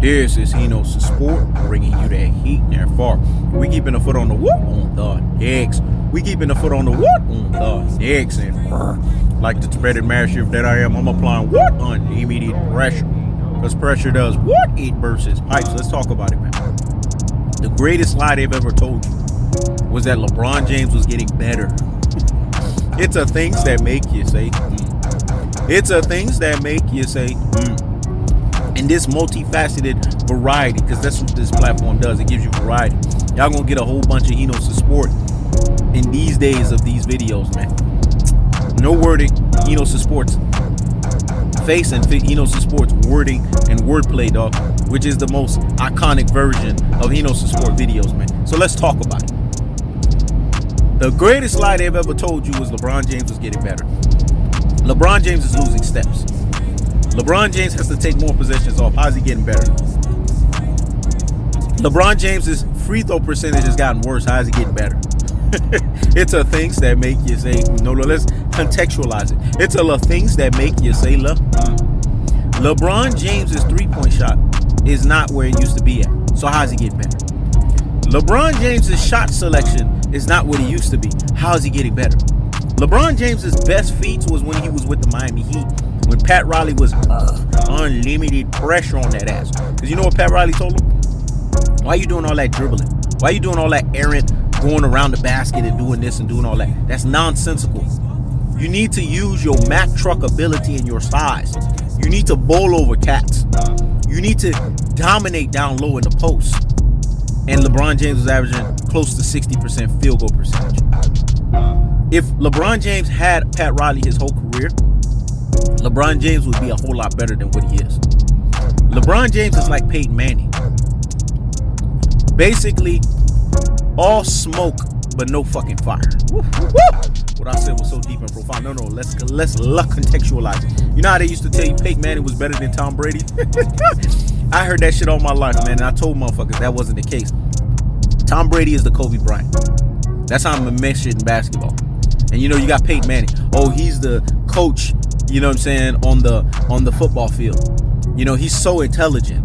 This is He Knows the Sport, bringing you that heat near far. We keeping the foot on the what? On the necks. We keeping the foot on the what? On the necks. And like the Tibetan mastiff that I am, I'm applying what? Unlimited pressure. Because pressure does what? It bursts pipes. Let's talk about it, man. The greatest lie they've ever told you was that LeBron James was getting better. It's a things that make you say, It's a things that make you say, And this multifaceted variety, because that's what this platform does. It gives you variety. Y'all gonna get a whole bunch of He Knows the Sport in these days of these videos, man. No wording, He Knows the Sport's face, and He Knows the Sport's wording and wordplay, dog, which is the most iconic version of He Knows the Sport videos, man. So let's talk about it. The greatest lie they've ever told you was LeBron James was getting better. LeBron James is losing steps. LeBron James has to take more possessions off. How's he getting better? LeBron James's free throw percentage has gotten worse. How is he getting better? It's a things that make you say, no, let's contextualize it. It's a things that make you say, LeBron James's three-point shot is not where it used to be at. So how's he getting better? LeBron James's shot selection is not what it used to be. How is he getting better? LeBron James's best feats was when he was with the Miami Heat, when Pat Riley was unlimited pressure on that ass. Because you know what Pat Riley told him? Why are you doing all that dribbling? Why are you doing all that errant going around the basket and doing this and doing all that? That's nonsensical. You need to use your Mack truck ability and your size. You need to bowl over cats. You need to dominate down low in the post. And LeBron James was averaging close to 60% field goal percentage. If LeBron James had Pat Riley his whole career, LeBron James would be a whole lot better than what he is. LeBron James is like Peyton Manning. Basically, all smoke, but no fucking fire. Woo, woo, woo. What I said was so deep and profound. No, let's contextualize it. You know how they used to tell you Peyton Manning was better than Tom Brady? I heard that shit all my life, man, and I told motherfuckers that wasn't the case. Tom Brady is the Kobe Bryant. That's how I'm gonna mess shit in basketball. And you know, you got Peyton Manning. Oh, he's the coach, you know what I'm saying, on the football field. You know, he's so intelligent.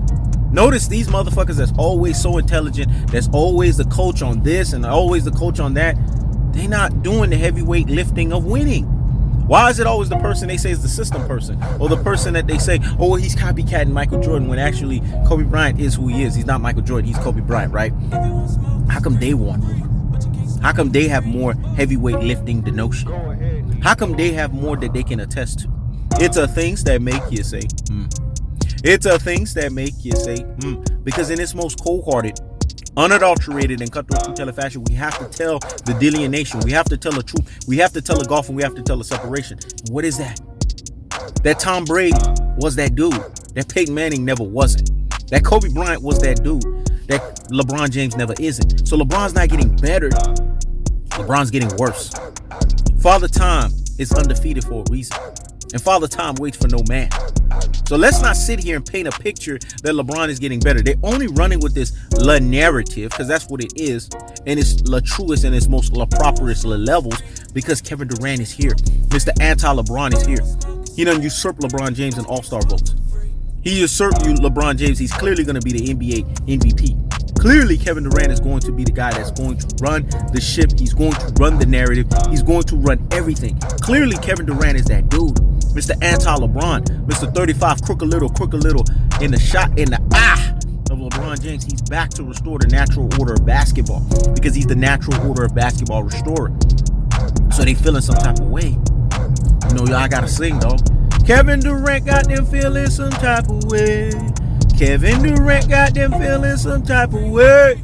Notice these motherfuckers that's always so intelligent, that's always the coach on this and always the coach on that, they not doing the heavyweight lifting of winning. Why is it always the person they say is the system person, or the person that they say, oh, he's copycatting Michael Jordan, when actually Kobe Bryant is who he is? He's not Michael Jordan, he's Kobe Bryant, right? How come they want more? How come they have more heavyweight lifting denotion? How come they have more that they can attest to? It's a things that make you say, It's a things that make you say, Because in its most cold-hearted, unadulterated, and cutthroat fashion, we have to tell the delineation. We have to tell the truth. We have to tell the golf, and we have to tell the separation. What is that? That Tom Brady was that dude. That Peyton Manning never wasn't. That Kobe Bryant was that dude. That LeBron James never isn't. So LeBron's not getting better. LeBron's getting worse. Father Time is undefeated for a reason. And Father Time waits for no man. So let's not sit here and paint a picture that LeBron is getting better. They're only running with this La narrative, because that's what it is. And it's La truest and its most La properest La levels, because Kevin Durant is here. Mr. Anti-LeBron is here. He done usurped LeBron James in all-star votes. He usurped LeBron James. He's clearly going to be the NBA MVP. Clearly, Kevin Durant is going to be the guy that's going to run the ship. He's going to run the narrative. He's going to run everything. Clearly, Kevin Durant is that dude. Mr. Anti-LeBron. Mr. 35, crook a little, in the shot, in the of LeBron James. He's back to restore the natural order of basketball, because he's the natural order of basketball restorer. So they feeling some type of way. You know, y'all gotta sing, dog. Kevin Durant got them feeling some type of way. Kevin Durant got them feeling some type of way.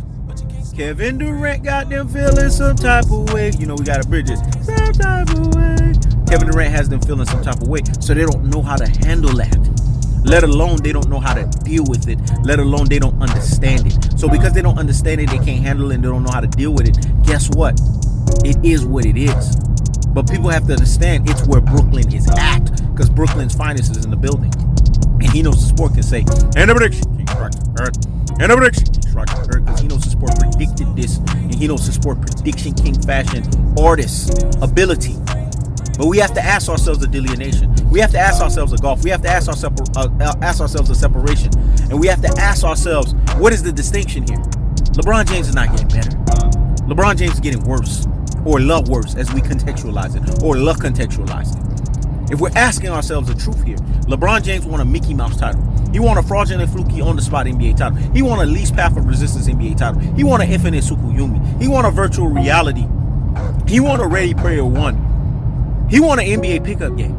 Kevin Durant got them feeling some type of way. You know, we gotta bridge it. Some type of way. Kevin Durant has them feeling some type of way, so they don't know how to handle that. Let alone they don't know how to deal with it. Let alone they don't understand it. So because they don't understand it, they can't handle it, and they don't know how to deal with it. Guess what? It is what it is. But people have to understand it's where Brooklyn is at, because Brooklyn's finest is in the building. And He Knows the Sport can say, and a prediction, King Strike Earth. And a prediction, King Strike Earth, because He Knows the Sport predicted this. And He Knows the Sport prediction king fashion artist ability But we have to ask ourselves a delineation. We have to ask ourselves a gulf. We have to ask ourselves a separation. And we have to ask ourselves, what is the distinction here? LeBron James is not getting better. LeBron James is getting worse. Or love worse, as we contextualize it. Or luck contextualize it. If we're asking ourselves the truth here, LeBron James won a Mickey Mouse title. He won a fraudulent fluky on-the-spot NBA title. He won a least path of resistance NBA title. He won an infinite Tsukuyomi. He won a virtual reality. He won a Ready Player One. He won an NBA pickup game.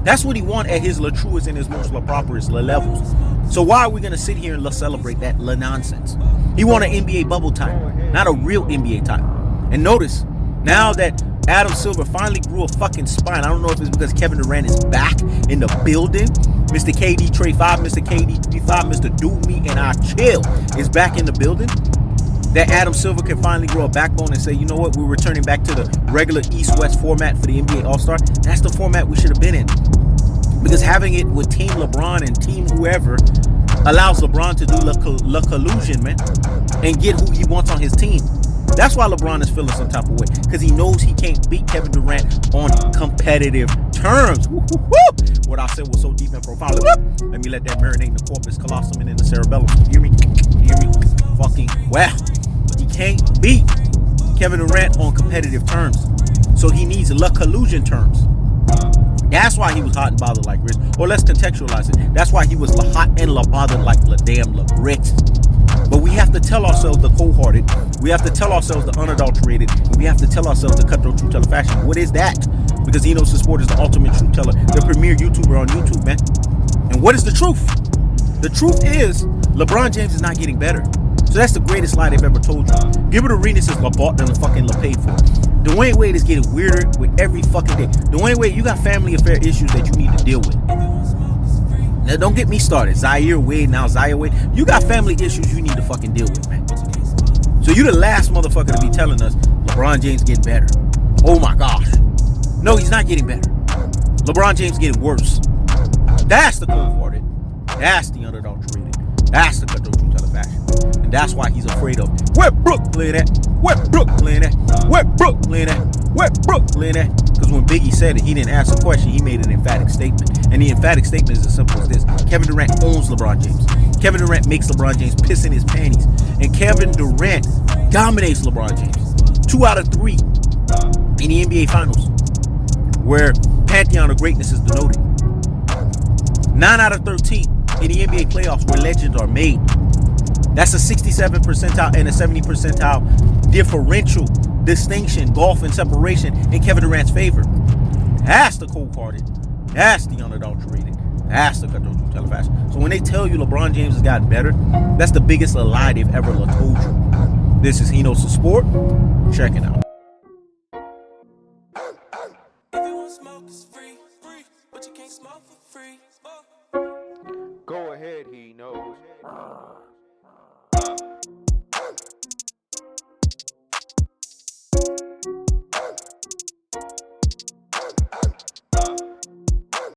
That's what he won at his truest and his most properest levels. So why are we going to sit here and celebrate that nonsense? He won an NBA bubble title, not a real NBA title. And notice, now that Adam Silver finally grew a fucking spine, I don't know if it's because Kevin Durant is back in the building. Mr. KD Trade 5, Mr. KD 35, Mr. Do Me and I Chill is back in the building. That Adam Silver can finally grow a backbone and say, you know what, we're returning back to the regular East-West format for the NBA All-Star. That's the format we should have been in. Because having it with Team LeBron and Team whoever allows LeBron to do la collusion, man, and get who he wants on his team. That's why LeBron is feeling some type of way. Because he knows he can't beat Kevin Durant on competitive terms. What I said was so deep and profound. Let me let that marinate in the corpus callosum and in the cerebellum. Hear me? Hear me? Fucking wow. He can't beat Kevin Durant on competitive terms. So he needs la collusion terms. That's why he was hot and bothered like Rich. Or let's contextualize it. That's why he was hot and bothered like damn Grit. But we have to tell ourselves the cold-hearted. We have to tell ourselves the unadulterated. And we have to tell ourselves the cutthroat truth teller fashion. What is that? Because he knows the sport is the ultimate truth teller, the premier YouTuber on YouTube, man. And what is the truth? The truth is LeBron James is not getting better. So that's the greatest lie they've ever told you. Gilbert Arenas is bought than fucking paid for. Dwyane Wade is getting weirder with every fucking day. Dwyane Wade, you got family affair issues that you need to deal with. Now, don't get me started. Zaire Wade, now Zaire Wade. You got family issues you need to fucking deal with, man. So you the last motherfucker to be telling us LeBron James getting better. Oh my gosh. No, he's not getting better. LeBron James getting worse. That's the cold-hearted. That's the unadulterated. That's the cutthroat truth teller fashion. And that's why he's afraid of where Brooklyn at? Where Brooklyn at? Where Brooklyn at? Where Brooklyn at? Because when Biggie said it, he didn't ask a question. He made an emphatic statement. And the emphatic statement is as simple as this. Kevin Durant owns LeBron James. Kevin Durant makes LeBron James piss in his panties. And Kevin Durant dominates LeBron James. 2 out of 3 in the NBA Finals, where pantheon of greatness is denoted. 9 out of 13 in the NBA playoffs where legends are made. That's a 67 percentile and a 70 percentile differential distinction, golf and separation in Kevin Durant's favor. That's the cold-hearted. That's the unadulterated. That's the cutthroat truth teller fashion. So when they tell you LeBron James has gotten better, that's the biggest lie they've ever told you. This is He Knows the Sport. Check it out. If you want smoke, it's free, but you can't smoke for free. Go ahead, he knows.